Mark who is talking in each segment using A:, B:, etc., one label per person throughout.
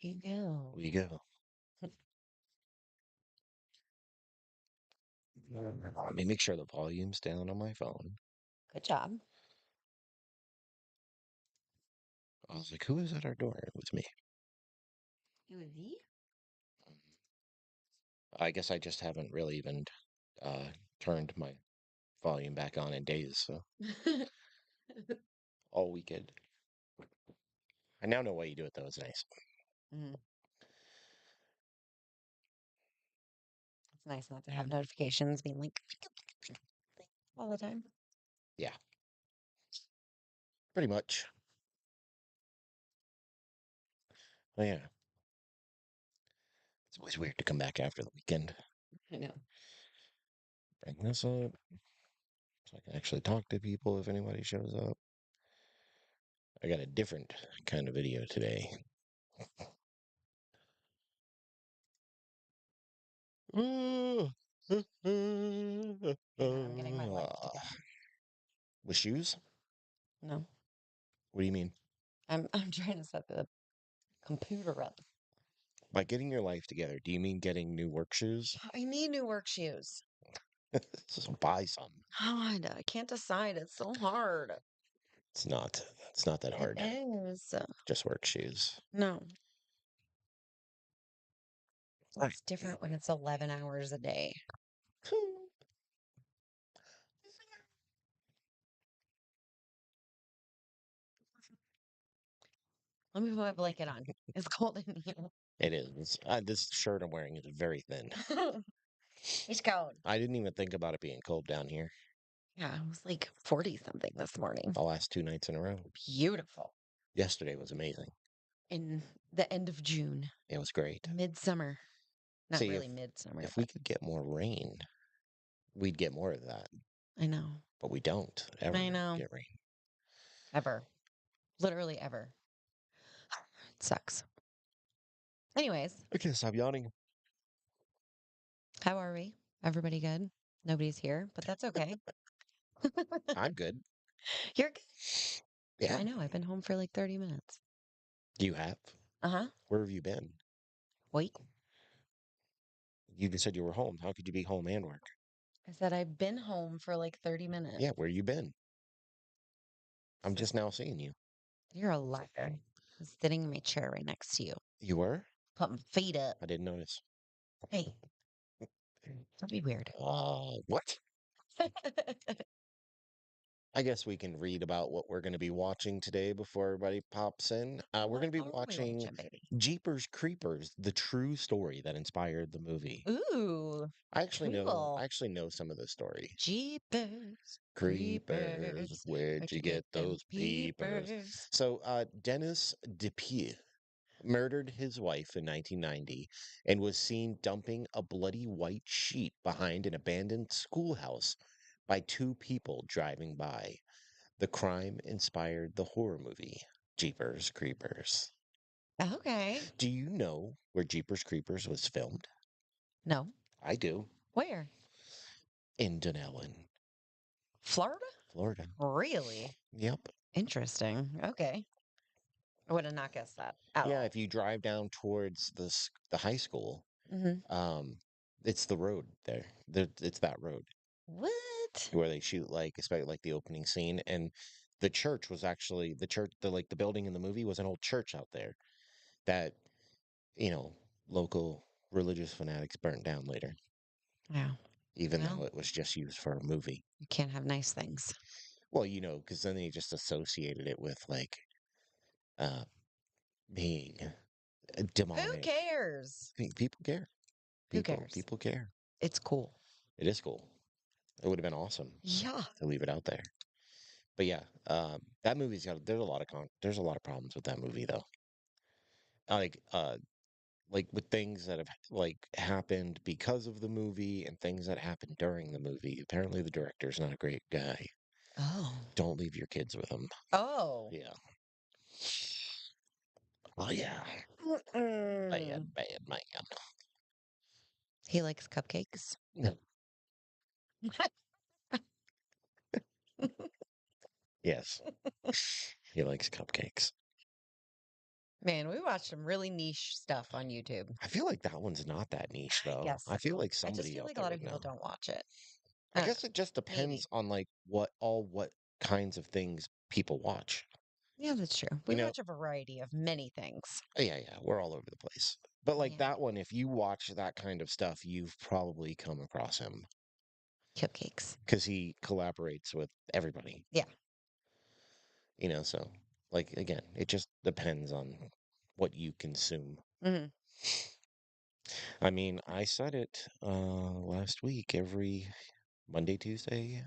A: You go.
B: We go. Let me make sure the volume's down on my phone.
A: Good job.
B: I was like, who is at our door? It was me.
A: It was me?
B: I guess I just haven't really even uh, turned my volume back on in days, so all weekend. I now know why you do it, though. It's nice.
A: Mm. It's nice not to have notifications being like all the time.
B: Yeah, pretty much. Oh, yeah. It's always weird to come back after the weekend.
A: I know.
B: Bring this up so I can actually talk to people if anybody shows up. I got a different kind of video today.
A: Yeah, I'm getting my life together.
B: With shoes?
A: No,
B: What do you mean?
A: I'm trying to set the computer up.
B: By getting your life together, do you mean getting new work shoes?
A: I need new work shoes.
B: Just buy some.
A: God, I can't decide. It's so hard.
B: It's not. It's not that
A: It
B: hard.
A: is.
B: Just work shoes.
A: No,
B: Right.
A: it's different when it's 11 hours a day. Let me put my blanket on. It's cold in here.
B: It is. This shirt I'm wearing is very thin.
A: It's cold.
B: I didn't even think about it being cold down here
A: Yeah, it was like 40 something this morning.
B: the last 2 nights in a row.
A: Beautiful.
B: Yesterday was amazing.
A: In the end of June,
B: It was great.
A: midsummer. Not
B: See,
A: really midsummer,
B: if we
A: but
B: could get more rain, we'd get more of that.
A: I know.
B: But we don't ever
A: I know.
B: get rain.
A: Ever. Literally ever. It sucks. Anyways,
B: I can't stop yawning.
A: how are we? Everybody good? Nobody's here, but that's okay.
B: I'm good.
A: You're good.
B: Yeah.
A: I know. I've been home for like 30 minutes.
B: You have?
A: Uh-huh.
B: Where have you been?
A: Wait.
B: You just said you were home. How could you be home and work?
A: I said I've been home for like 30 minutes.
B: Yeah, where you been? I'm just now seeing you.
A: You're a liar. I was sitting in my chair right next to you.
B: You were?
A: Put my feet up.
B: I didn't notice.
A: Hey, don't be weird.
B: What? I guess we can read about what we're going to be watching today before everybody pops in. We're
A: What
B: going to be
A: are we
B: watching
A: watching, baby?
B: Jeepers Creepers, the true story that inspired the movie.
A: Ooh,
B: I actually
A: cool.
B: know some of the story.
A: Jeepers,
B: Creepers,
A: creepers,
B: where'd
A: where'd
B: you
A: you get
B: get
A: them
B: those peepers?
A: peepers?
B: So, Dennis DePie murdered his wife in 1990 and was seen dumping a bloody white sheet behind an abandoned schoolhouse by two people driving by. The crime inspired the horror movie Jeepers Creepers.
A: Okay.
B: Do you know where Jeepers Creepers was filmed?
A: No.
B: I do.
A: Where?
B: In Dunellen,
A: Florida?
B: Florida.
A: Really?
B: Yep.
A: Interesting. Okay. I would have not guessed that at
B: Yeah,
A: all.
B: if you drive down towards the high school,
A: Hmm.
B: um, it's the road there. It's that road
A: What?
B: where they shoot, like, especially like the opening scene. And the church was actually the church. The building in the movie was an old church out there that you know local religious fanatics burnt down later,
A: Wow.
B: even though
A: Well,
B: it was just used for a movie.
A: you can't have nice things.
B: Well, because then they just associated it with like uh being
A: Who
B: demonic.
A: cares?
B: People care.
A: Who
B: People
A: cares?
B: people care.
A: It's cool.
B: It is cool. It would have been awesome
A: Yeah.
B: to leave it out there. But yeah, that movie's got there's a lot of problems with that movie though. Like with things that have like happened because of the movie and things that happened during the movie. Apparently the director's not a great guy.
A: Oh.
B: Don't leave your kids with him.
A: Oh.
B: Yeah. Oh yeah. Bad,
A: Mm-mm.
B: bad man.
A: He likes cupcakes.
B: Yes. He likes cupcakes.
A: Man, we watched some really niche stuff on YouTube.
B: I feel like that one's not that niche though.
A: Yes.
B: I feel like
A: I just
B: somebody
A: feel
B: out
A: like a
B: there
A: lot of
B: would
A: people
B: know.
A: don't watch it.
B: I
A: I don't know.
B: guess it just depends
A: Maybe.
B: on like what kinds of things people watch.
A: Yeah, that's true.
B: You
A: We
B: know,
A: watch a variety of many things.
B: yeah, we're all over the place. But like
A: Yeah.
B: that one, if you watch that kind of stuff, you've probably come across him
A: Cupcakes.
B: because he collaborates with everybody.
A: Yeah.
B: So like again, it just depends on what you consume.
A: Hmm.
B: I mean, I said it last week, every Monday, Tuesday,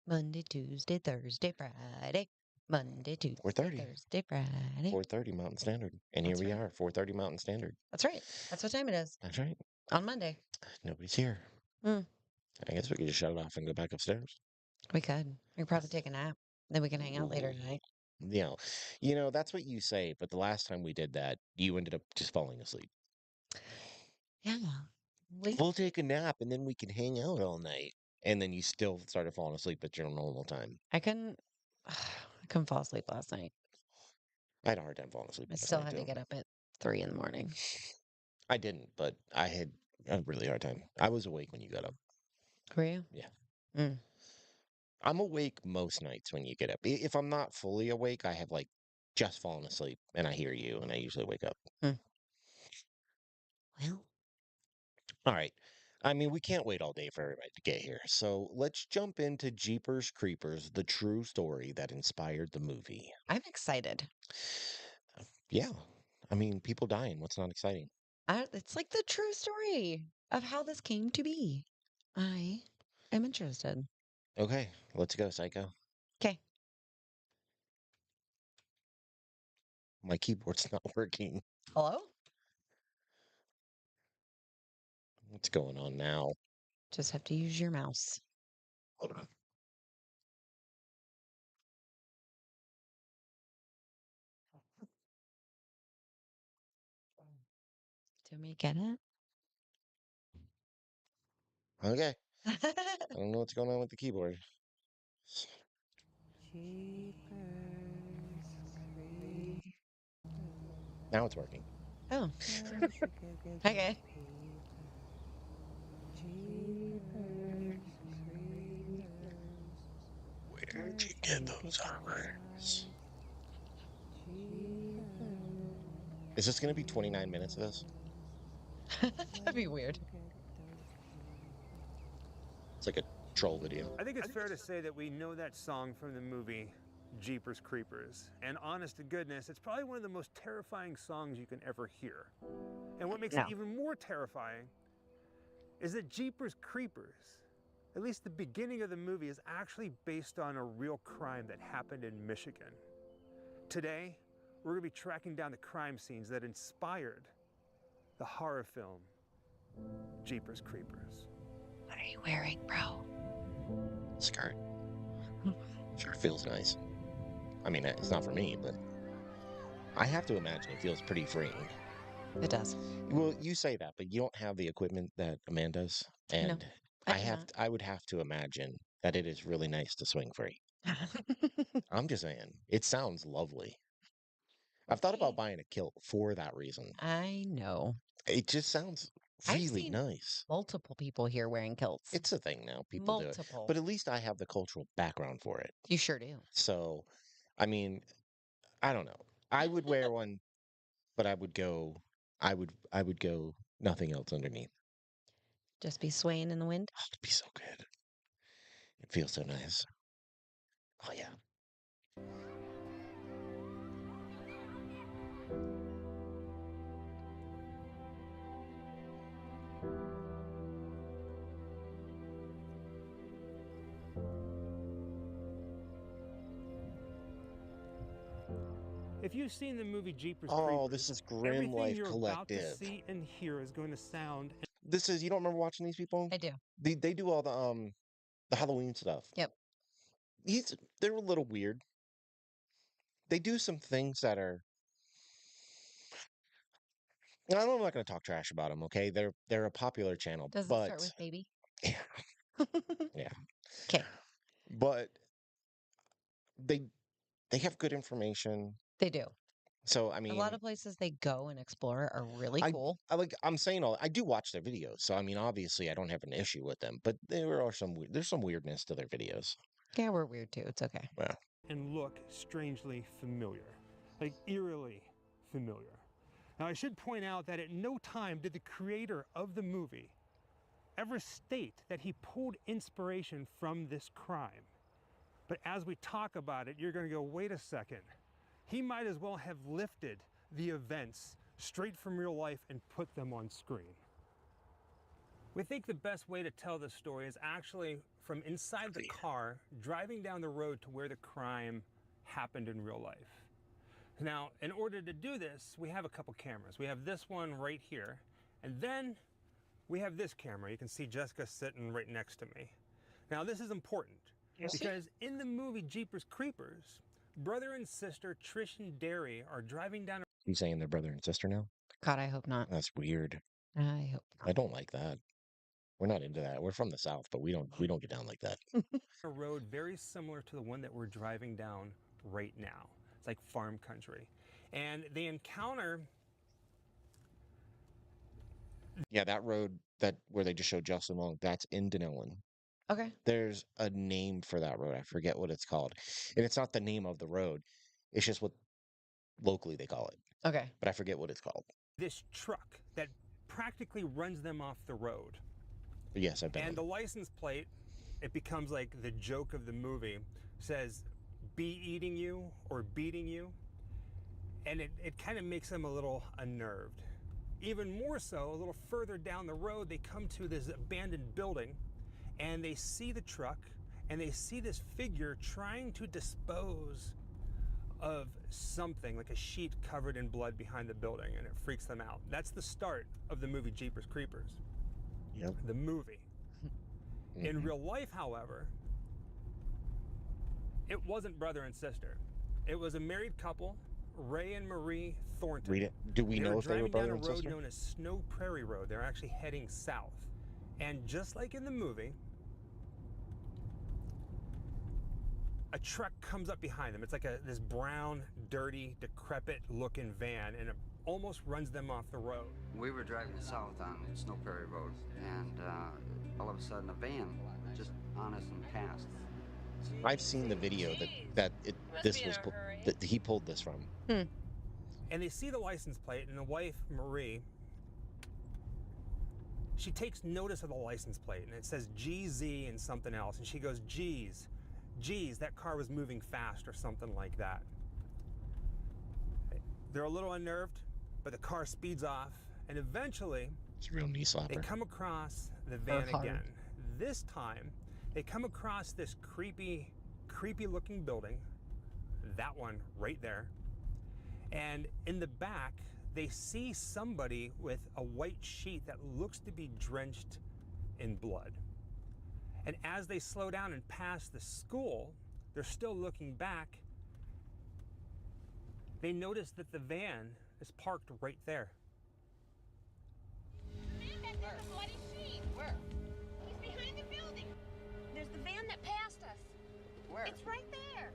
A: Monday, Tuesday, Thursday, Friday. Monday, Tuesday,
B: 4:30.
A: Thursday, Friday.
B: 4:30 Mountain Standard. And here
A: That's
B: we
A: right.
B: are, 4:30 Mountain Standard.
A: That's right. That's what time it is
B: That's right.
A: on Monday.
B: Nobody's here.
A: Mm,
B: I guess we could just shut it off and go back upstairs.
A: we could. We could probably take a nap. Then we can hang out later
B: Ooh.
A: tonight.
B: You know, that's what you say, but the last time we did that, you ended up just falling asleep.
A: Yeah. We
B: We'll take a nap and then we can hang out all night. And then you still started falling asleep at your normal time.
A: I couldn't I couldn't fall asleep last night.
B: I had a hard time falling asleep
A: I
B: last
A: still
B: night
A: had to
B: too.
A: get up at 3 in the morning.
B: I didn't, but I had a really hard time. I was awake when you got up.
A: Were you?
B: Yeah.
A: Mm.
B: I'm awake most nights when you get up. If I'm not fully awake, I have like just fallen asleep and I hear you and I usually wake up.
A: Mm. Well,
B: All right. I mean, we can't wait all day for everybody to get here. So let's jump into Jeepers Creepers, the true story that inspired the movie.
A: I'm excited.
B: Yeah. I mean, people dying. What's not exciting?
A: It's like the true story of how this came to be. I am interested.
B: Okay, let's go, Psycho.
A: Okay.
B: My keyboard's not working.
A: Hello?
B: What's going on now?
A: Just have to use your mouse.
B: Hold on.
A: Do we get it?
B: Okay. I don't know what's going on with the keyboard. Now it's working.
A: Oh, okay.
B: Where'd you get those armors? Is this going to be 29 minutes of this?
A: That'd be weird.
B: It's like a troll video.
C: I think it's fair to say that we know that song from the movie Jeepers Creepers. And honest to goodness, it's probably one of the most terrifying songs you can ever hear. And what makes it
A: No.
C: even more terrifying is that Jeepers Creepers, at least the beginning of the movie, is actually based on a real crime that happened in Michigan. Today, we're going to be tracking down the crime scenes that inspired the horror film Jeepers Creepers.
A: What are you wearing, bro?
B: Skirt. Sure feels nice. I mean, it's not for me, but I have to imagine it feels pretty freeing.
A: It does.
B: Well, you say that, but you don't have the equipment that Amanda's,
A: No,
B: and
A: I do not.
B: I would have to imagine that it is really nice to swing free. I'm just saying, it sounds lovely. I've thought about buying a kilt for that reason.
A: I know.
B: It just sounds
A: I've
B: really
A: seen
B: nice.
A: multiple people here wearing kilts.
B: It's a thing now. People do it.
A: Multiple.
B: But at least I have the cultural background for it.
A: You sure do.
B: So, I mean, I don't know. I would wear one, but I would go nothing else underneath.
A: Just be swaying in the wind.
B: Oh, it'd be so good. It feels so nice. Oh yeah.
C: If you've seen the movie Jeepers
B: Oh,
C: Creepers,
B: this is Grim
C: everything
B: Life
C: you're about to
B: Collective.
C: see and hear is going to sound.
B: This is, you don't remember watching these people?
A: I do.
B: They do all the Halloween stuff.
A: Yep.
B: They're a little weird. They do some things that are, I'm not going to talk trash about them, okay? They're a popular channel,
A: Does it start
B: but
A: with baby?
B: yeah, yeah.
A: Okay.
B: But they they have good information.
A: They do.
B: So I
A: A lot
B: mean,
A: of places they go and explore are really
B: I
A: cool.
B: I'm saying all I do watch their videos, so I mean, obviously I don't have an issue with them, but there are there's some weirdness to their videos.
A: Yeah, we're weird too. It's okay.
B: Yeah.
C: And look strangely familiar, like eerily familiar. Now, I should point out that at no time did the creator of the movie ever state that he pulled inspiration from this crime. But as we talk about it, you're going to go, wait a second. He might as well have lifted the events straight from real life and put them on screen. We think the best way to tell this story is actually from inside the car, driving down the road to where the crime happened in real life. Now, in order to do this, we have a couple cameras. We have this one right here, and then we have this camera. You can see Jessica sitting right next to me. Now, this is important because in the movie Jeepers Creepers, brother and sister Trish and Derry are driving down.
B: You saying they're brother and sister now?
A: God, I hope not.
B: That's weird.
A: I hope
B: I
A: not.
B: don't like that. We're not into that. We're from the South, but we don't get down like that.
C: A road very similar to the one that we're driving down right now. It's like farm country. And they encounter.
B: Yeah, that road that where they just showed Justin Long, that's in Denellen.
A: Okay.
B: There's a name for that road. I forget what it's called. And it's not the name of the road. It's just what locally they call it.
A: Okay.
B: But I forget what it's called.
C: This truck that practically runs them off the road.
B: But yes, I've been
C: And
B: on
C: the license plate, it becomes like the joke of the movie, says, be eating you or beating you. And it kind of makes them a little unnerved. Even more so, a little further down the road, they come to this abandoned building and they see the truck and they see this figure trying to dispose of something, like a sheet covered in blood behind the building, and it freaks them out. That's the start of the movie Jeepers Creepers.
B: Yep.
C: The movie. In
B: Mhm.
C: real life, however, it wasn't brother and sister. It was a married couple, Ray and Marie Thornton.
B: Read it. Do we know if they were
C: driving
B: brother
C: down
B: and
C: a road
B: sister?
C: known as Snow Prairie Road. They're actually heading south. And just like in the movie, a truck comes up behind them. It's like this brown, dirty, decrepit looking van, and it almost runs them off the road.
D: We were driving south on Snow Prairie Road, and all of a sudden a van just on us and passed.
B: I've seen the video this was that he pulled this from.
C: And they see the license plate, and the wife, Marie, she takes notice of the license plate, and it says GZ and something else, and she goes, geez, that car was moving fast or something like that. They're a little unnerved, but the car speeds off, and eventually
B: It's a real knee
C: they
B: slapper.
C: come across the van
A: hard.
C: again. This time, they come across this creepy looking building, that one right there. And in the back, they see somebody with a white sheet that looks to be drenched in blood. And as they slow down and pass the school, they're still looking back. They notice that the van is parked right there.
E: There's a bloody sheet.
D: Where?
E: He's behind the building. There's the van that passed us.
D: Where?
E: It's right there.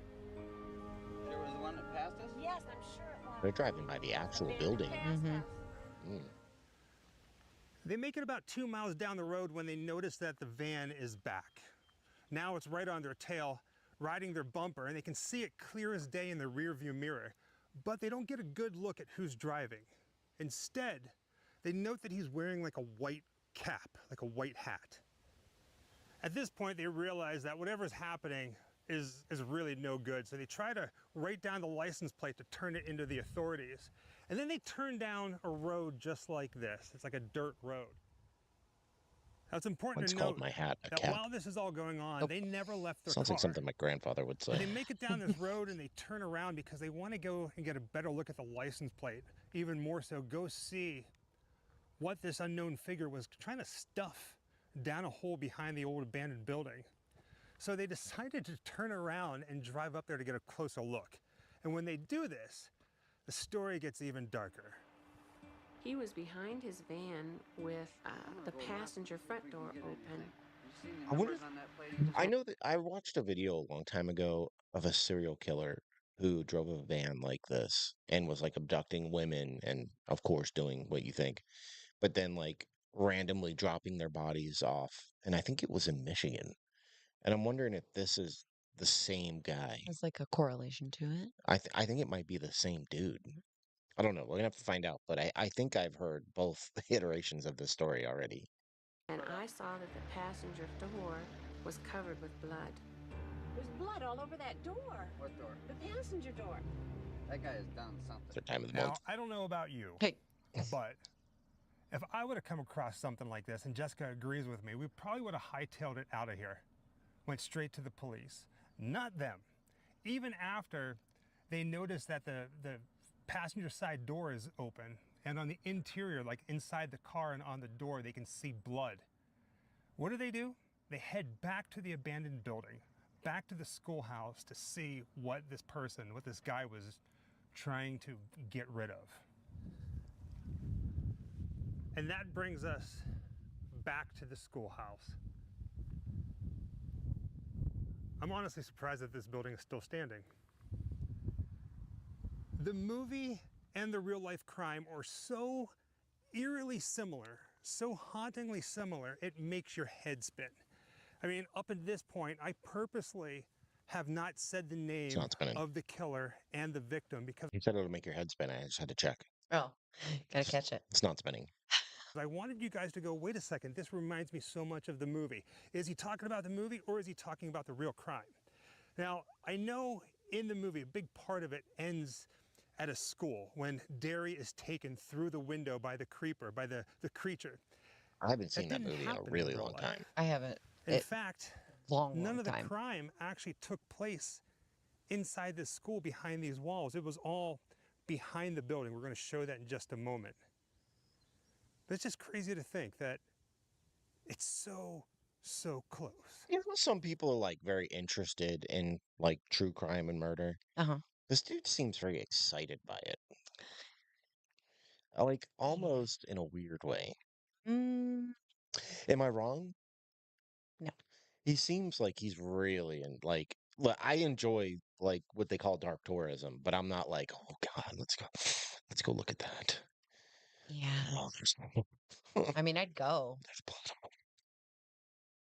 D: There was the one that passed us?
E: Yes, I'm sure it was.
B: They're driving by the actual
E: van that
B: building.
E: passed us.
B: Mm.
C: They make it about 2 miles down the road when they notice that the van is back. Now it's right on their tail, riding their bumper, and they can see it clear as day in the rear view mirror. But they don't get a good look at who's driving. Instead, they note that he's wearing like a white cap, like a white hat. At this point, they realize that whatever's happening is really no good. So they try to write down the license plate to turn it into the authorities. And then they turn down a road just like this. It's like a dirt road. Now it's important
B: Once
C: to
B: called
C: note
B: my hat a
C: that
B: cap.
C: while this is all going on, they never left their
B: Sounds
C: car.
B: like something my grandfather would
C: They
B: say.
C: make it down this road and they turn around because they want to go and get a better look at the license plate. Even more so, go see what this unknown figure was trying to stuff down a hole behind the old abandoned building. So they decided to turn around and drive up there to get a closer look. And when they do this, the story gets even darker.
F: He was behind his van with the passenger front door open.
B: I wonder. I know that I watched a video a long time ago of a serial killer who drove a van like this and was like abducting women and, of course, doing what you think, but then like randomly dropping their bodies off. And I think it was in Michigan. And I'm wondering if this is the same guy.
A: There's like a correlation to it.
B: I think it might be the same dude. I don't know. We're gonna have to find out, but I think I've heard both iterations of this story already.
F: And I saw that the passenger door was covered with blood.
E: There's blood all over that door.
D: What door?
E: The passenger door.
D: That guy has done something.
B: It's the time of the
C: Now,
B: month.
C: I don't know about you,
A: Hey,
C: but if I would have come across something like this, and Jessica agrees with me, we probably would have hightailed it out of here, went straight to the police. Not them. Even after they noticed that the passenger side door is open, and on the interior, like inside the car and on the door, they can see blood. What do? They head back to the abandoned building, back to the schoolhouse to see what this guy was trying to get rid of. And that brings us back to the schoolhouse. I'm honestly surprised that this building is still standing. The movie and the real life crime are so eerily similar, so hauntingly similar, it makes your head spin. I mean, up at this point, I purposely have not said the name
B: not spinning.
C: of the killer and the victim because
B: He said it'll make your head spin. I just had to check.
A: oh, gotta catch it.
B: It's not spinning.
C: I wanted you guys to go, wait a second, this reminds me so much of the movie. Is he talking about the movie or is he talking about the real crime? Now, I know in the movie, a big part of it ends at a school when Derry is taken through the window by the creeper, by the creature.
B: I haven't seen that
C: didn't
B: movie in a
C: happen in
B: really
C: real
B: long
C: life.
B: time.
A: I haven't.
C: In
A: It-
C: fact,
A: Long
C: none of the
A: time.
C: crime actually took place inside the school behind these walls. It was all behind the building. We're going to show that in just a moment. But it's just crazy to think that it's so close.
B: You know, some people are like very interested in like true crime and murder.
A: Uh-huh.
B: This dude seems very excited by it. Like almost in a weird way.
A: Mm,
B: Am I wrong?
A: no.
B: He seems like he's really in like look, I enjoy like what they call dark tourism, but I'm not like, oh God, let's go look at that.
A: Yeah.
B: Oh, there's
A: I mean, I'd go.
B: there's blood.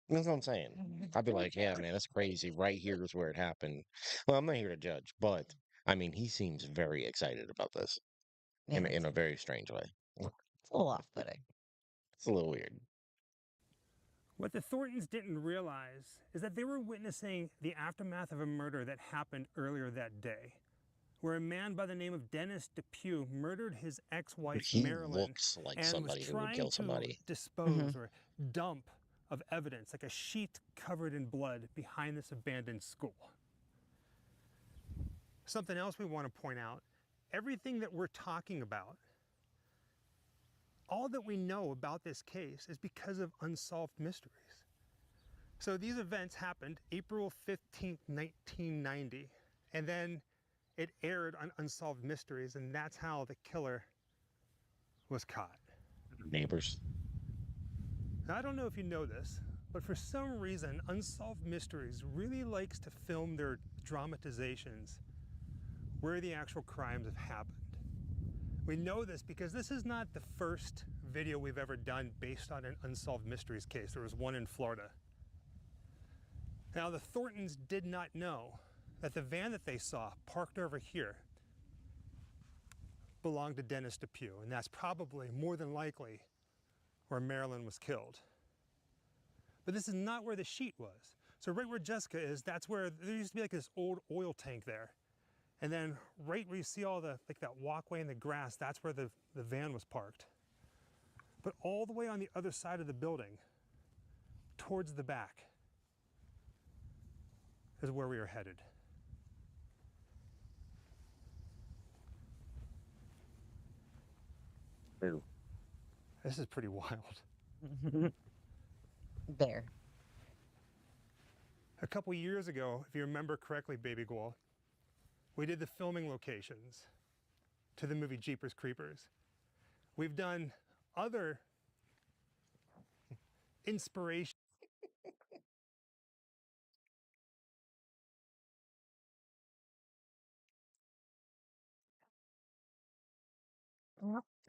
B: That's what I'm saying. I'd be like, yeah, man, that's crazy. Right here is where it happened. Well, I'm not here to judge, but I mean, he seems very excited about this
A: Yeah,
B: in a very strange way.
A: it's a little off-putting.
B: It's a little weird.
C: What the Thorntons didn't realize is that they were witnessing the aftermath of a murder that happened earlier that day, where a man by the name of Dennis DePue murdered his ex-wife
B: He
C: Marilyn
B: looks like
C: and was
B: somebody who would
C: trying
B: kill
C: to
B: somebody.
C: dispose or dump of evidence, like a sheet covered in blood behind this abandoned school. Something else we want to point out, everything that we're talking about, all that we know about this case is because of unsolved mysteries. So these events happened April 15th, 1990, and then it aired on Unsolved Mysteries, and that's how the killer was caught.
B: Neighbors.
C: Now, I don't know if you know this, but for some reason, Unsolved Mysteries really likes to film their dramatizations where the actual crimes have happened. We know this because this is not the first video we've ever done based on an Unsolved Mysteries case. There was one in Florida. Now, the Thorntons did not know that the van that they saw parked over here belonged to Dennis DePue, and that's probably more than likely where Marilyn was killed. But this is not where the sheet was. So right where Jessica is, that's where there used to be like this old oil tank there. And then right where you see all the, like that walkway in the grass, that's where the van was parked. But all the way on the other side of the building, towards the back, is where we are headed.
B: Ew.
C: This is pretty wild.
A: There.
C: A couple years ago, if you remember correctly, Baby Goal, we did the filming locations to the movie Jeepers Creepers. We've done other inspiration.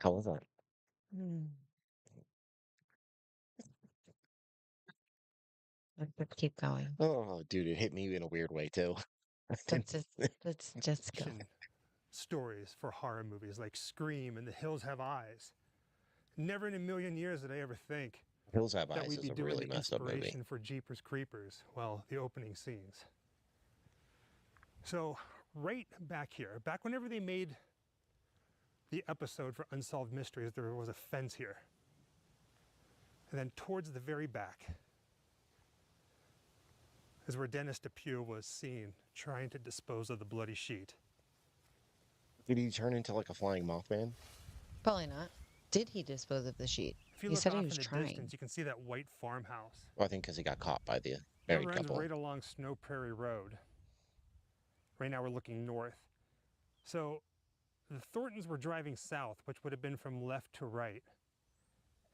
B: How was that?
A: Mm. Let's keep going.
B: Oh, dude, it hit me in a weird way too.
A: Let's just go.
C: Action stories for horror movies like Scream and The Hills Have Eyes. Never in a million years did I ever think
B: Hills Have
C: that
B: Eyes
C: we'd
B: is
C: be
B: a
C: doing
B: really
C: the
B: messed up movie.
C: inspiration for Jeepers Creepers, well, the opening scenes. So right back here, back whenever they made the episode for Unsolved Mysteries, there was a fence here. And then towards the very back is where Dennis DePue was seen trying to dispose of the bloody sheet.
B: Did he turn into like a flying Mothman?
A: Probably not. Did he dispose of the sheet?
C: If you
A: He
C: look
A: said he
C: off
A: was
C: in the
A: trying.
C: distance, you can see that white farmhouse.
B: Well, I think because he got caught by the
C: That
B: married
C: runs
B: couple.
C: right along Snow Prairie Road. Right now we're looking north. So the Thorntons were driving south, which would have been from left to right.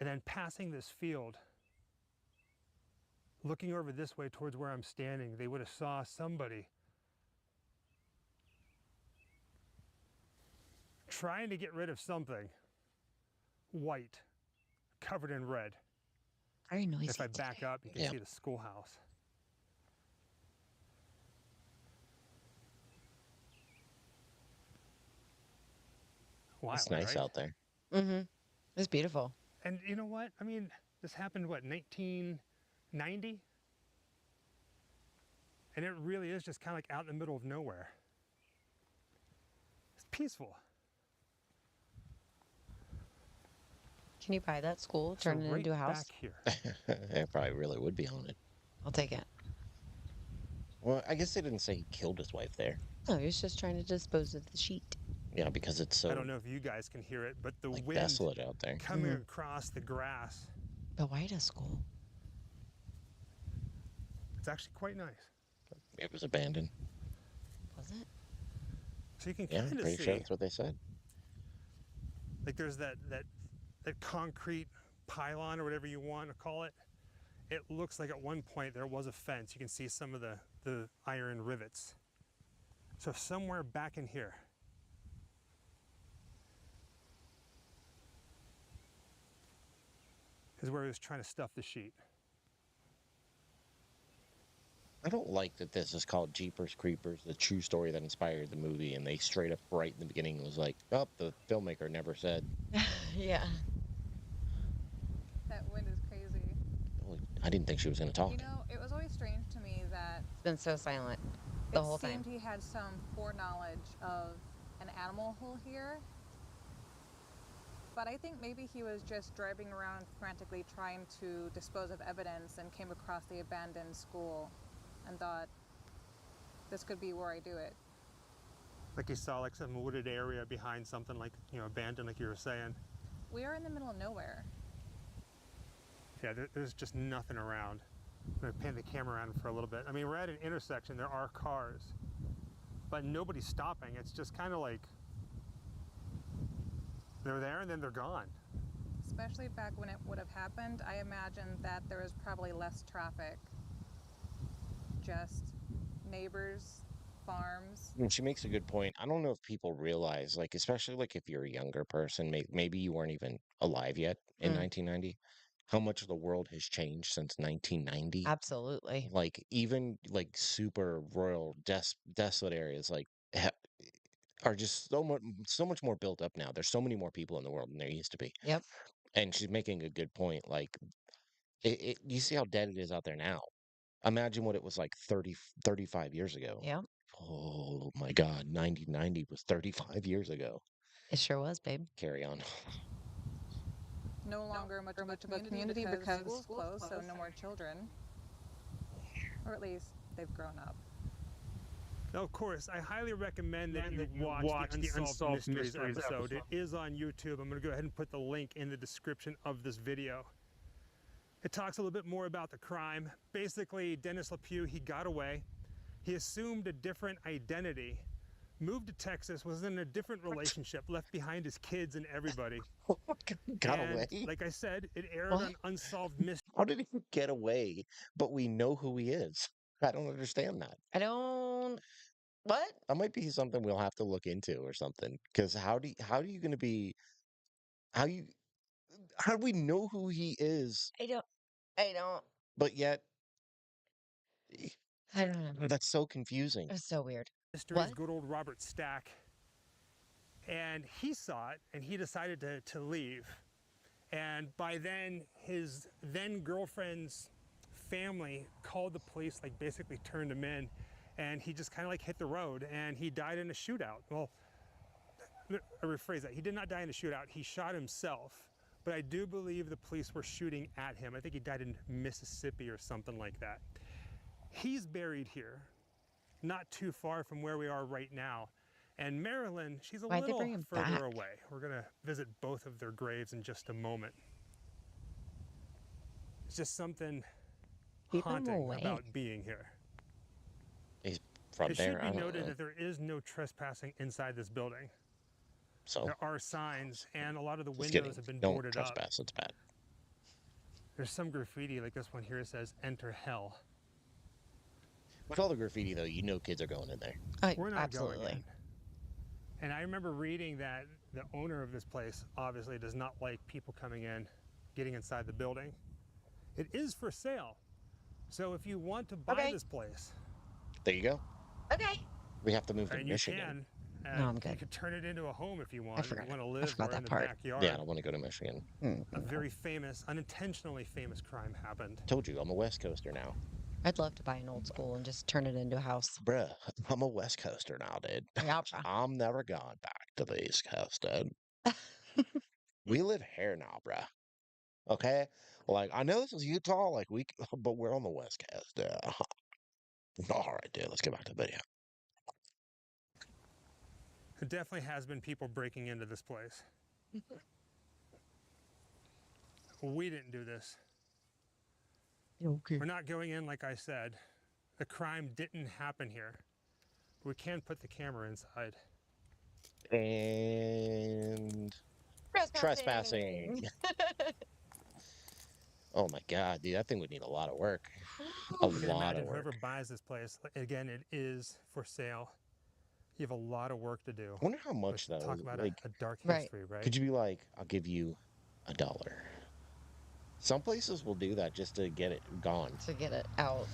C: And then passing this field, looking over this way towards where I'm standing, they would have saw somebody trying to get rid of something white, covered in red.
A: Very noisy.
C: If I back up, you can
B: Yeah.
C: see the schoolhouse. Wild,
B: It's nice
C: right?
B: out there.
A: Mm-hmm. It's beautiful.
C: And you know what? I mean, this happened, what, 1990? And it really is just kind of like out in the middle of nowhere. It's peaceful.
A: Can you buy that school?
C: So
A: Turn it
C: right
A: into a house?
C: back here.
B: It probably really would be on it.
A: I'll take it.
B: Well, I guess they didn't say he killed his wife there.
A: No, he was just trying to dispose of the sheet.
B: Yeah, because it's so
C: I don't know if you guys can hear it, but the
B: like
C: wind
B: desolate out there.
C: coming across the grass,
A: But why a school?
C: it's actually quite nice.
B: It was abandoned.
A: Was it?
C: So you can
B: Yeah,
C: kind
B: I'm
C: of
B: pretty
C: see,
B: sure that's what they said.
C: like there's that concrete pylon or whatever you want to call it. It looks like at one point there was a fence. You can see some of the iron rivets. So somewhere back in here is where he was trying to stuff the sheet.
B: I don't like that this is called Jeepers Creepers, the true story that inspired the movie, and they straight up right in the beginning was like, oh, the filmmaker never said.
A: Yeah.
G: That wind is crazy.
B: Well, I didn't think she was going to talk.
G: You know, it was always strange to me that
A: It's been so silent the whole
G: it seemed
A: time.
G: he had some foreknowledge of an animal hole here. But I think maybe he was just driving around frantically trying to dispose of evidence and came across the abandoned school and thought, this could be where I do it.
C: Like you saw like some wooded area behind something like, you know, abandoned like you were saying.
G: We are in the middle of nowhere.
C: Yeah, there's just nothing around. I'm going to pan the camera around for a little bit. I mean, we're at an intersection. There are cars, but nobody's stopping. It's just kind of like they're there and then they're gone.
G: Especially back when it would have happened, I imagine that there was probably less traffic. Just neighbors, farms.
B: And she makes a good point. I don't know if people realize, like, especially like if you're a younger person, maybe you weren't even alive yet in 1990, how much the world has changed since 1990.
A: Absolutely.
B: Like even like super rural, desolate areas like are just so much more built up now. There's so many more people in the world than there used to be.
A: Yep.
B: And she's making a good point. Like you see how dead it is out there now. Imagine what it was like 35 years ago.
A: Yeah.
B: Oh my God, 1990 was 35 years ago.
A: It sure was, babe.
B: Carry on.
G: No longer much of a community because school's closed, so no more children. Or at least they've grown up.
C: Now, of course, I highly recommend that you watch the Unsolved Mysteries episode. It is on YouTube. I'm going to go ahead and put the link in the description of this video. It talks a little bit more about the crime. Basically, Dennis DePue, he got away. He assumed a different identity, moved to Texas, was in a different relationship, left behind his kids and everybody.
B: Got
C: And,
B: away?
C: like I said, it aired
A: What?
C: on Unsolved Mysteries.
B: How did he get away, but we know who he is? I don't understand that.
A: I don't. What?
B: That might be something we'll have to look into or something. Because how do you going to be How you how do we know who he is,
A: I don't,
B: but yet
A: I don't know.
B: that's so confusing.
A: It's so weird.
C: History's
A: What?
C: good old Robert Stack. And he saw it and he decided to leave. And by then, his then girlfriend's family called the police, like basically turned him in, and he just kind of like hit the road and he died in a shootout. Well, I rephrase that. He did not die in a shootout. He shot himself. But I do believe the police were shooting at him. I think he died in Mississippi or something like that. He's buried here, not too far from where we are right now. And Marilyn, she's a
A: Why'd they
C: little
A: bring him
C: further
A: back?
C: away. We're going to visit both of their graves in just a moment. It's just something
A: Keep him
C: haunting
A: away.
C: about being here.
B: He's from
C: It
B: there.
C: should
B: I
C: be
B: don't
C: noted
B: know.
C: that there is no trespassing inside this building.
B: So
C: There are signs, and a lot of the
B: just kidding.
C: windows have been
B: Don't
C: boarded up.
B: trespass. It's bad.
C: There's some graffiti, like this one here, it says "Enter Hell."
B: With all the graffiti, though, you know kids are going in there.
C: We're not going
A: Absolutely.
C: in. And I remember reading that the owner of this place obviously does not like people coming in, getting inside the building. It is for sale. So if you want to buy
A: Okay.
C: this place,
B: There you go.
A: Okay.
B: We have to move to
C: and you
B: Michigan.
C: can,
A: No, I'm
C: you
A: good.
C: could turn it into a home if you want. If
A: forgot-
C: you want to
A: I
C: live
A: forgot
C: or in
A: that
C: the
A: part.
C: backyard.
B: Yeah, I don't want to go to Michigan.
C: A very famous, unintentionally famous crime happened.
B: Told you, I'm a West Coaster now.
A: I'd love to buy an old school and just turn it into a house.
B: Bruh, I'm a West Coaster now, dude.
A: Yeah.
B: I'm never going back to the East Coast, dude. We live here now, bruh. Okay? Like, I know this is Utah, like, but we're on the West Coast. All right, dude, let's get back to the video.
C: It definitely has been people breaking into this place. We didn't do this.
A: Okay.
C: We're not going in, like I said. The crime didn't happen here. We can put the camera inside.
B: And trespassing. Oh my God, dude, that thing would need a lot of work. A
C: You can
B: lot
C: imagine
B: of work.
C: whoever buys this place, again, it is for sale. You have a lot of work to do.
B: I wonder how much,
C: Let's
B: though.
C: talk about
B: Like,
C: a dark
A: Right.
C: history, right?
B: could you be like, I'll give you $1? Some places will do that just to get it gone.
A: To get it out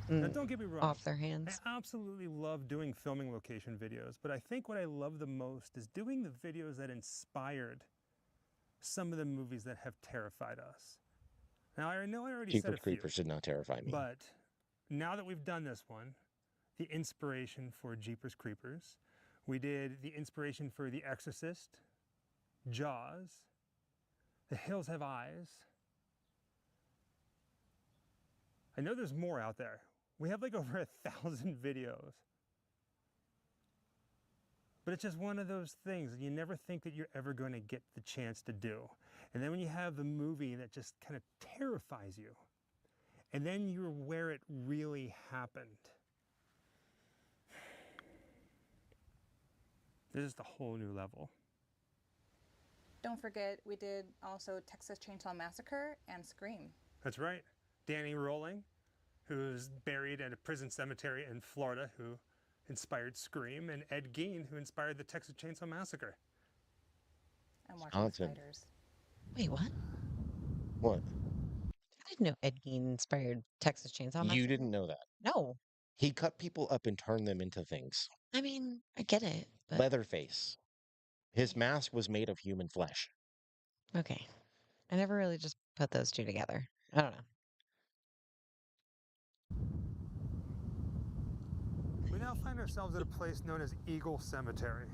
C: Now, don't get me wrong.
A: off their hands.
C: I absolutely love doing filming location videos, but I think what I love the most is doing the videos that inspired some of the movies that have terrified us. Now, I know I already said
B: Jeepers
C: a few,
B: Creepers did not terrify me.
C: but now that we've done this one, the inspiration for Jeepers Creepers, we did the inspiration for The Exorcist, Jaws, The Hills Have Eyes. I know there's more out there. We have like over 1,000 videos. But it's just one of those things that you never think that you're ever going to get the chance to do. And then when you have the movie that just kind of terrifies you, and then you're where it really happened, this is the whole new level.
G: Don't forget, we did also Texas Chainsaw Massacre and Scream.
C: That's right. Danny Rolling, who's buried at a prison cemetery in Florida, who inspired Scream, and Ed Gein, who inspired the Texas Chainsaw Massacre.
G: And watching
B: Wisconsin.
G: spiders.
A: Wait, what?
B: What?
A: I didn't know Ed Gein inspired Texas Chainsaw Massacre.
B: You didn't know that.
A: No.
B: He cut people up and turned them into things.
A: I mean, I get it, but
B: Leatherface. His mask was made of human flesh.
A: okay. I never really just put those two together. I don't know.
C: We now find ourselves at a place known as Eagle Cemetery,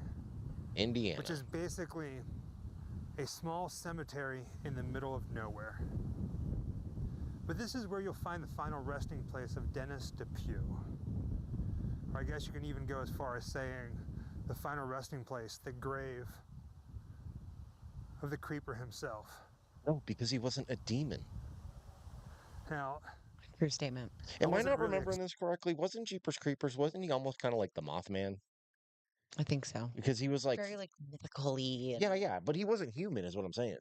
B: Indiana.
C: which is basically a small cemetery in the middle of nowhere. But this is where you'll find the final resting place of Dennis Depew. Or I guess you can even go as far as saying the final resting place, the grave of the creeper himself.
B: No, because he wasn't a demon.
C: Now,
A: True statement.
C: I
B: Am I
C: wasn't
B: not
C: really
B: remembering this correctly? Wasn't Jeepers Creepers, wasn't he almost kind of like the Mothman?
A: I think so.
B: Because he was like,
A: Very like mythical-y.
B: yeah, but he wasn't human, is what I'm saying.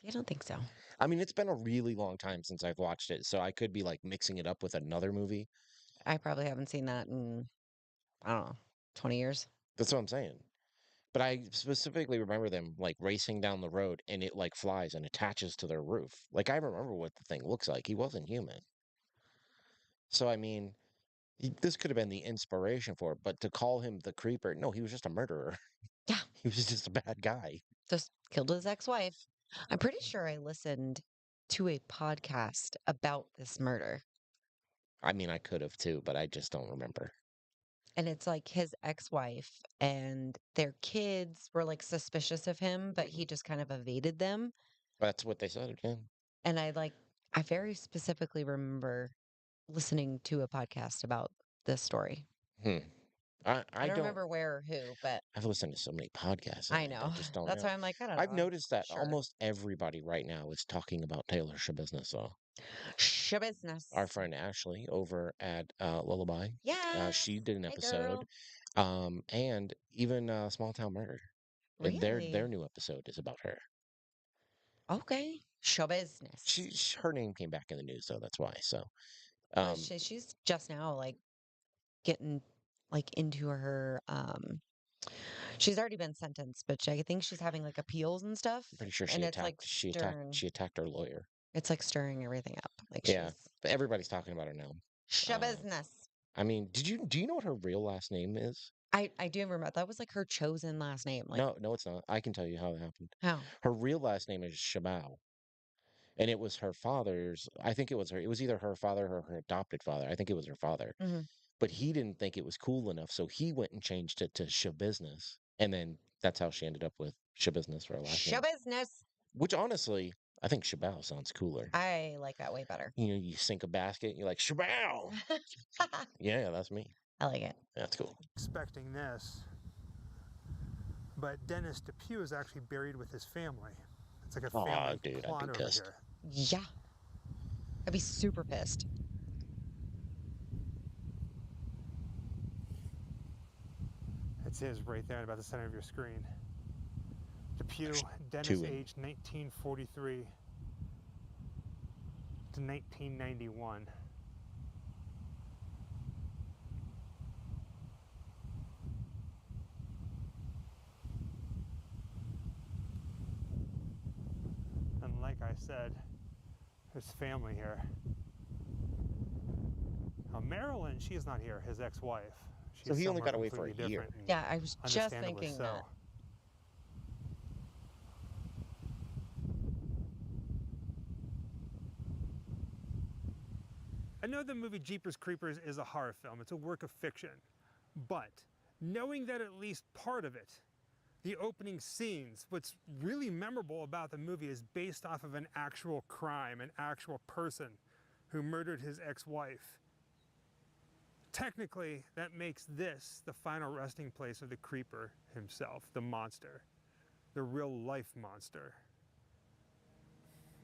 A: I don't think so.
B: I mean, it's been a really long time since I've watched it, so I could be like mixing it up with another movie.
A: I probably haven't seen that in, I don't know, 20 years.
B: That's what I'm saying. But I specifically remember them like racing down the road and it like flies and attaches to their roof. Like I remember what the thing looks like. He wasn't human. So I mean, this could have been the inspiration for it, but to call him the creeper, no, he was just a murderer.
A: Yeah,
B: He was just a bad guy.
A: just killed his ex-wife. I'm pretty sure I listened to a podcast about this murder.
B: I mean, I could have too, but I just don't remember.
A: And it's like his ex-wife and their kids were like suspicious of him, but he just kind of evaded them.
B: That's what they said again.
A: And I very specifically remember listening to a podcast about this story.
B: Hmm.
A: I
B: I
A: don't
B: don't.
A: remember where or who, but
B: I've listened to so many podcasts.
A: I
B: I
A: know.
B: just don't
A: That's
B: know.
A: why I'm like, I don't
B: I've
A: know. I'm
B: noticed that
A: sure.
B: almost everybody right now is talking about Taylor Business, though.
A: Shabusiness.
B: Our friend Ashley over at Lullaby,
A: Yeah.
B: she did an
A: Hey,
B: episode,
A: girl.
B: and even Small Town Murder. Their
A: Really?
B: new episode is about her.
A: Okay. Shabusiness.
B: Her name came back in the news, though. That's why. So,
A: Well, she's just now like getting like into her she's already been sentenced, but I think she's having like appeals and stuff.
B: I'm pretty sure
A: And it's like
B: she attacked her lawyer.
A: it's like stirring everything up. Like
B: Yeah,
A: she's
B: but everybody's talking about her now.
A: shabusiness.
B: I mean, do you know what her real last name is?
A: I do remember that was like her chosen last name. Like
B: No, it's not. I can tell you how it happened.
A: how?
B: Her real last name is Shabao, and it was her father's. I think it was her. It was either her father or her adopted father. I think it was her father.
A: Hmm.
B: But he didn't think it was cool enough, so he went and changed it to Shabusiness, and then that's how she ended up with Shabusiness for her last name.
A: Shabusiness.
B: Which honestly, I think Shabao sounds cooler.
A: I like that way better.
B: You know, you sink a basket, you're like Shabao. Yeah, that's me.
A: I like it.
B: That's cool.
C: Expecting this, but Dennis DePue is actually buried with his family. It's like a family
B: Dude,
C: plot
B: I'd be
C: over
B: pissed.
C: here.
A: Yeah. I'd be super pissed.
C: It's his right there, about the center of your screen. DePue, Dennis,
B: two in.
C: aged 1943 to 1991. And like I said, his family here. Now Marilyn, she is not here, his ex-wife.
B: So he only got away for a year.
A: Yeah, I was just
C: Understandably
A: thinking
C: so.
A: that.
C: I know the movie Jeepers Creepers is a horror film. It's a work of fiction. But knowing that at least part of it, the opening scenes, what's really memorable about the movie is based off of an actual crime, an actual person who murdered his ex-wife. Technically, that makes this the final resting place of the creeper himself, the monster, the real life monster.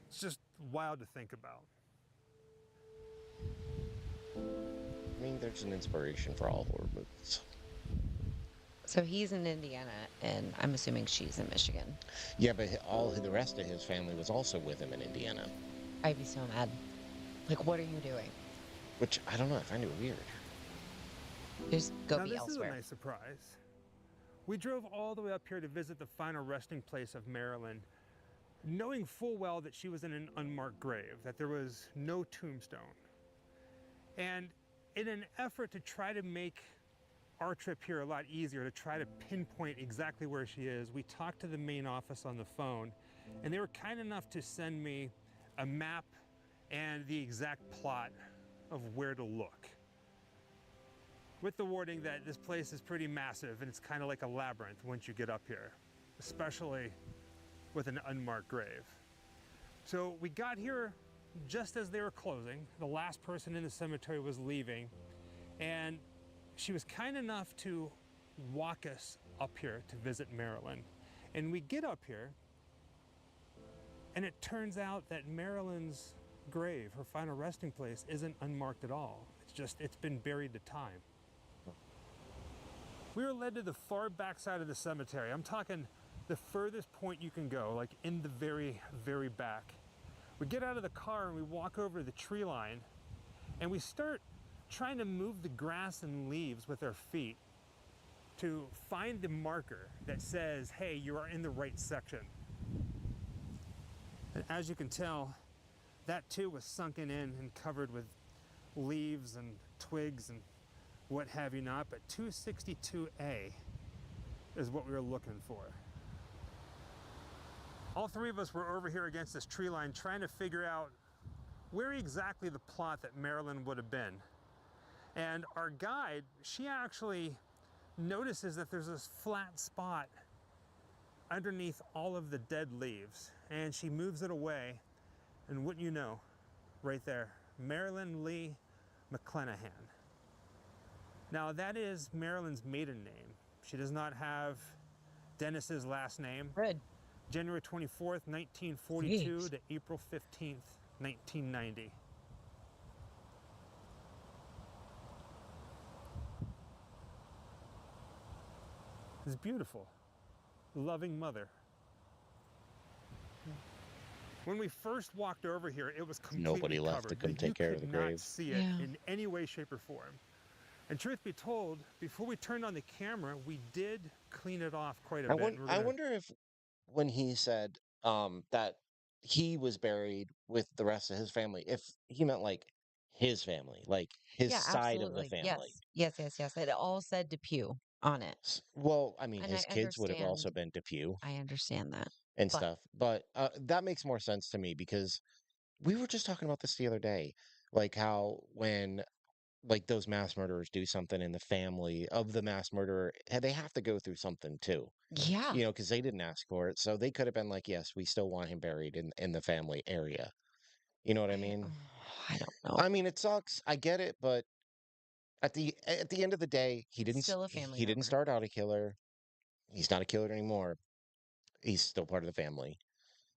C: It's just wild to think about.
B: I mean, there's an inspiration for all horror movies.
A: So he's in Indiana, and I'm assuming she's in Michigan.
B: Yeah, but all the rest of his family was also with him in Indiana.
A: I'd be so mad. Like, what are you doing?
B: Which, I don't know, I find it weird.
A: Just go
C: Now,
A: be
C: this
A: elsewhere.
C: is a nice surprise. We drove all the way up here to visit the final resting place of Marilyn, knowing full well that she was in an unmarked grave, that there was no tombstone. And in an effort to try to make our trip here a lot easier, to try to pinpoint exactly where she is, we talked to the main office on the phone, and they were kind enough to send me a map and the exact plot of where to look, with the warning that this place is pretty massive and it's kind of like a labyrinth once you get up here, especially with an unmarked grave. So we got here just as they were closing. The last person in the cemetery was leaving, and she was kind enough to walk us up here to visit Marilyn. And we get up here, and it turns out that Marilyn's grave, her final resting place, isn't unmarked at all. It's been buried to time. We were led to the far back side of the cemetery. I'm talking the furthest point you can go, like in the very, very back. We get out of the car and we walk over to the tree line, and we start trying to move the grass and leaves with our feet. to find the marker that says, hey, you are in the right section. And as you can tell, that too was sunken in and covered with leaves and twigs and what have you not, but 262A is what we were looking for. All three of us were over here against this tree line trying to figure out where exactly the plot that Marilyn would have been. And our guide, she actually notices that there's this flat spot underneath all of the dead leaves, and she moves it away, and wouldn't you know, right there, Marilyn Lee McClenahan. Now that is Marilyn's maiden name. She does not have Dennis's last name.
A: Good.
C: January 24th, 1942
A: Jeez.
C: to April 15th, 1990. It's beautiful. Loving mother. When we first walked over here, it was completely
B: Nobody left to
C: covered.
B: come take care of the
C: You could not
B: grave.
C: see it
A: Yeah.
C: in any way, shape, or form. And truth be told, before we turned on the camera, we did clean it off quite a bit.
B: I wonder if when he said that he was buried with the rest of his family, if he meant like his family, like his
A: Yeah,
B: side of the
A: absolutely.
B: family.
A: Yes. Yes, yes, yes. It all said Depew on it.
B: Well, I mean,
A: And I
B: his kids would have also
A: understand.
B: been Depew
A: I understand that.
B: and
A: But
B: stuff, but that makes more sense to me because we were just talking about this the other day, like how when like those mass murderers do something in the family of the mass murderer, they have to go through something too,
A: yeah,
B: you know, because they didn't ask for it. So they could have been like, yes, we still want him buried in the family area. You know what I mean?
A: I don't know.
B: I mean, it sucks. I get it, but at the end of the day,
A: Still a family
B: he didn't
A: member.
B: start out a killer. He's not a killer anymore. He's still part of the family.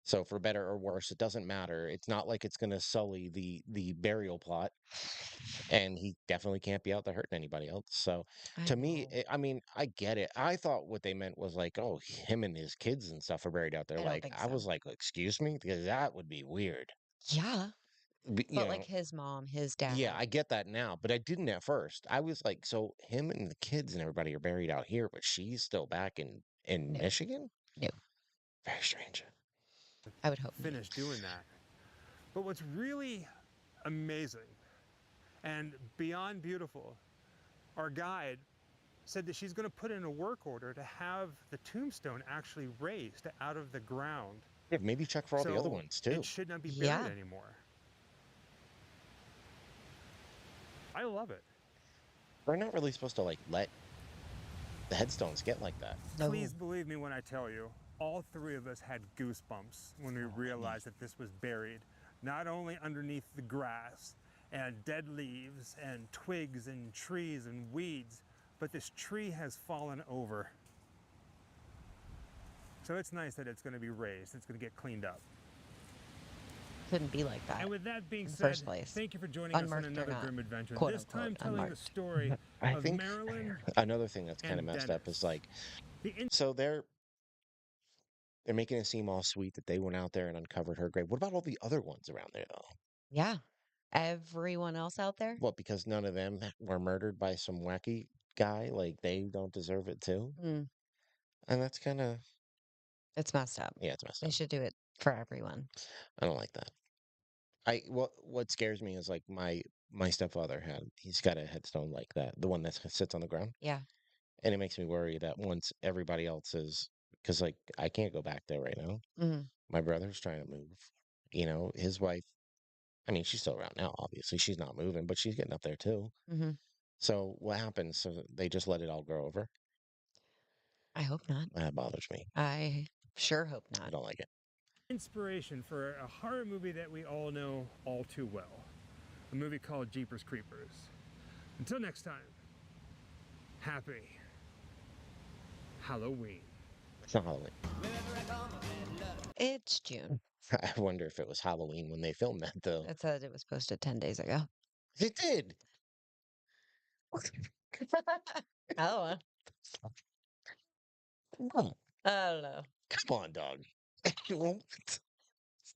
B: So for better or worse, it doesn't matter. It's not like it's going to sully the burial plot, and he definitely can't be out there hurting anybody else. So
A: I
B: to me,
A: know.
B: I mean, I get it. I thought what they meant was like, oh, him and his kids and stuff are buried out there.
A: I don't
B: Like
A: think
B: I
A: so.
B: was like, excuse me, because that would be weird.
A: Yeah.
B: You
A: But like
B: know,
A: his mom, his
B: yeah,
A: dad.
B: I get that now, but I didn't at first. I was like, so him and the kids and everybody are buried out here, but she's still back in
A: No.
B: Michigan?
A: No.
B: Very strange.
A: I would hope not.
C: finish doing that. But what's really amazing and beyond beautiful, our guide said that she's going to put in a work order to have the tombstone actually raised out of the ground.
B: Yeah, maybe check for all the other
C: So
B: ones too.
C: it should not be
A: Yeah.
C: buried anymore. I love it.
B: We're not really supposed to like let the headstones get like that.
A: No.
C: Please believe me when I tell you, all three of us had goosebumps when we realized that this was buried, not only underneath the grass and dead leaves and twigs and trees and weeds, but this tree has fallen over. So it's nice that it's going to be raised. It's going to get cleaned up.
A: Couldn't be like that.
C: And with that being
A: in the
C: said,
A: first place.
C: thank you for joining us on
A: Unmarked or
C: another
A: not,
C: grim adventure.
A: quote,
C: This time
A: unquote,
C: telling the
A: unmarked.
C: story
B: I
C: of
B: think
C: Marilyn
B: another thing that's kind of
C: and
B: messed up is
C: Dennis.
B: like,
C: The
B: so they're making it seem all sweet that they went out there and uncovered her grave. What about all the other ones around there though?
A: Yeah. Everyone else out there?
B: What, because none of them were murdered by some wacky guy? Like they don't deserve it too?
A: Mm,
B: And that's kind of,
A: it's messed up.
B: yeah, it's messed
A: They
B: up.
A: should do it for everyone.
B: I don't like that. What scares me is like my stepfather he's got a headstone like that, the one that sits on the ground,
A: Yeah.
B: and it makes me worry that once everybody else is, because like I can't go back there right now.
A: Mm,
B: My brother's trying to move. You know, his wife. I mean, she's still around now. Obviously, she's not moving, but she's getting up there too.
A: hmm
B: So what happens? So they just let it all grow over.
A: I hope not.
B: That bothers me.
A: I sure hope
B: I
A: not.
B: don't like it.
C: inspiration for a horror movie that we all know all too well, a movie called Jeepers Creepers. Until next time, happy Halloween.
B: It's not Halloween.
A: It's June.
B: I wonder if it was Halloween when they filmed that though.
A: It said it was posted 10 days ago.
B: It did.
A: Oh,
B: Come
A: I don't know.
B: Come on, dog. It's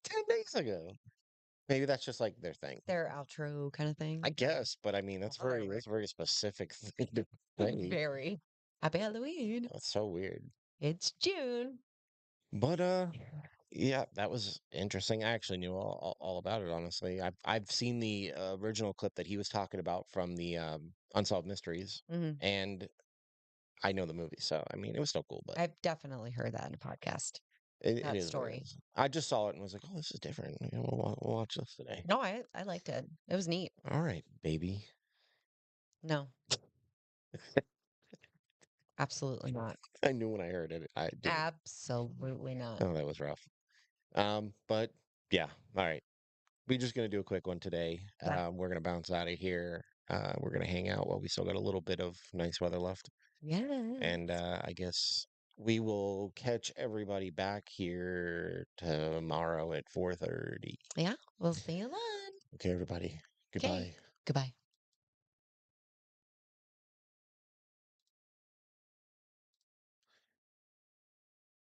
B: 10 days ago. Maybe that's just like their thing.
A: Their outro kind of thing.
B: I guess, but I mean, that's
A: Whatever.
B: a very specific thing to say.
A: Very. Happy Halloween.
B: That's so weird.
A: It's June.
B: But yeah, that was interesting. I actually knew all about it, honestly. I've seen the original clip that he was talking about from the Unsolved Mysteries,
A: Mhm.
B: and I know the movie, so I mean, it was still cool, but
A: I've definitely heard that in a podcast.
B: it
A: That
B: is what it
A: story.
B: is. I just saw it and was like, oh, this is different. You know, we'll watch this today.
A: No, I liked it. It was neat.
B: All right, baby.
A: No, absolutely not.
B: I knew when I heard it, I didn't.
A: Absolutely not.
B: Oh, that was rough. But yeah, all right. We're just gonna do a quick one today.
A: Yeah.
B: We're gonna bounce out of here. We're gonna hang out while we still got a little bit of nice weather left. And
A: Yes.
B: I guess we will catch everybody back here tomorrow at 4:30.
A: Yeah. We'll see you then.
B: Okay, everybody.
A: Okay.
B: Goodbye.
A: Goodbye.